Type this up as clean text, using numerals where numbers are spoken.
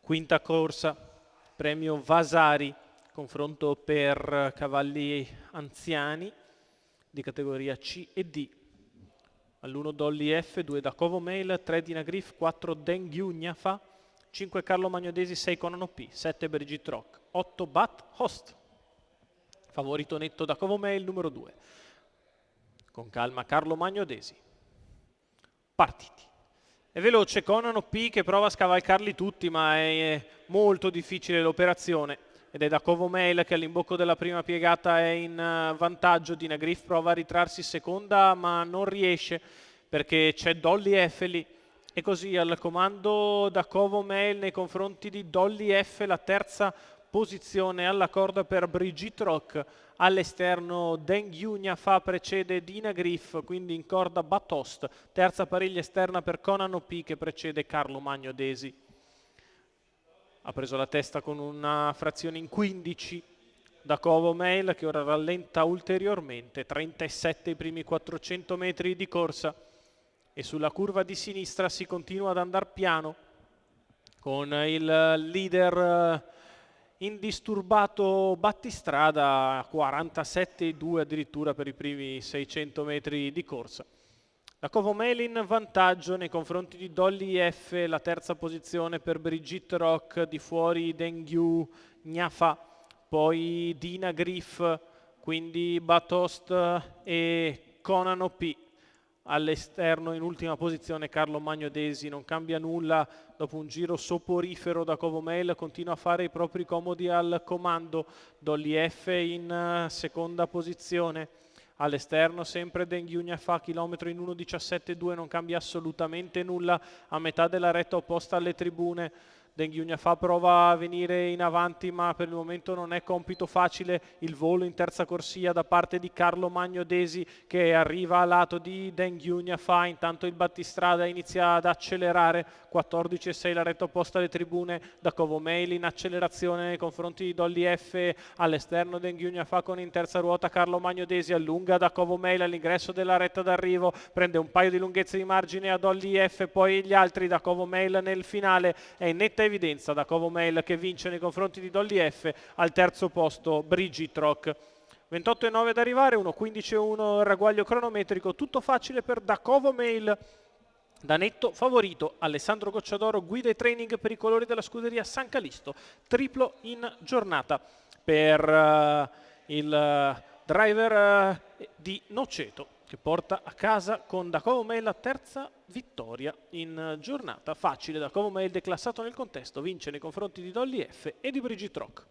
Quinta corsa, premio Vasari, confronto per cavalli anziani di categoria C e D. All'1 Dolly F, 2 Dacovo Mail, 3 Dina Griff, 4 Dengyu Gnafa, 5 Carlo Magnodesi, 6 Conan P, 7 Brigitte Rock, 8 Bat Host. Favorito netto Dacovo Mail, numero 2. Con calma Carlo Magnodesi. Partiti. È veloce Conan P che prova a scavalcarli tutti, ma è molto difficile l'operazione. Ed è Dacovo Mail che all'imbocco della prima piegata è in vantaggio. Dina Griff prova a ritrarsi seconda, ma non riesce perché c'è Dolly F lì. E così al comando Dacovo Mail nei confronti di Dolly F, la terza posizione alla corda per Brigitte Rock. All'esterno Dengyu Gnafa precede Dina Griff, quindi in corda Batost. Terza pariglia esterna per Conan P che precede Carlo Magnodesi. Ha preso la testa con una frazione in 15 Dacovo Mail che ora rallenta ulteriormente. 37 i primi 400 metri di corsa e sulla curva di sinistra si continua ad andare piano con il leader indisturbato Battistrada, 47,2 addirittura per i primi 600 metri di corsa. Dacovo Mail in vantaggio nei confronti di Dolly F, la terza posizione per Brigitte Rock, di fuori Dengyu Gnafa, poi Dina Griff, quindi Batost e Conan P. All'esterno in ultima posizione Carlo Magnodesi, non cambia nulla dopo un giro soporifero. Dacovo Mail continua a fare i propri comodi al comando. Dolly F in seconda posizione. All'esterno sempre Dengyu Gnafa, chilometro in 1.17,2, non cambia assolutamente nulla a metà della retta opposta alle tribune. Dengyu Gnafa prova a venire in avanti, ma per il momento non è compito facile il volo in terza corsia da parte di Carlo Magnodesi che arriva a lato di Dengyu Gnafa. Intanto il battistrada inizia ad accelerare, 14,6 la retta opposta alle tribune. Dacovo Mail in accelerazione nei confronti di Dolly F, all'esterno Dengyu Gnafa con in terza ruota Carlo Magnodesi, allunga Dacovo Mail all'ingresso della retta d'arrivo, prende un paio di lunghezze di margine a Dolly F, poi gli altri. Dacovo Mail nel finale è in netta evidenza Dacovo Mail che vince nei confronti di Dolly F, al terzo posto Brigitte Rock. 28,9 ad arrivare, 1,15,1 il ragguaglio cronometrico, tutto facile per Dacovo Mail. Da netto favorito Alessandro Gocciadoro guida i training per i colori della scuderia San Calisto, triplo in giornata per il driver di Noceto che porta a casa con Dacovo Mail la terza vittoria in giornata. Facile, Dacovo Mail declassato nel contesto, vince nei confronti di Dolly F e di Brigitte Rock.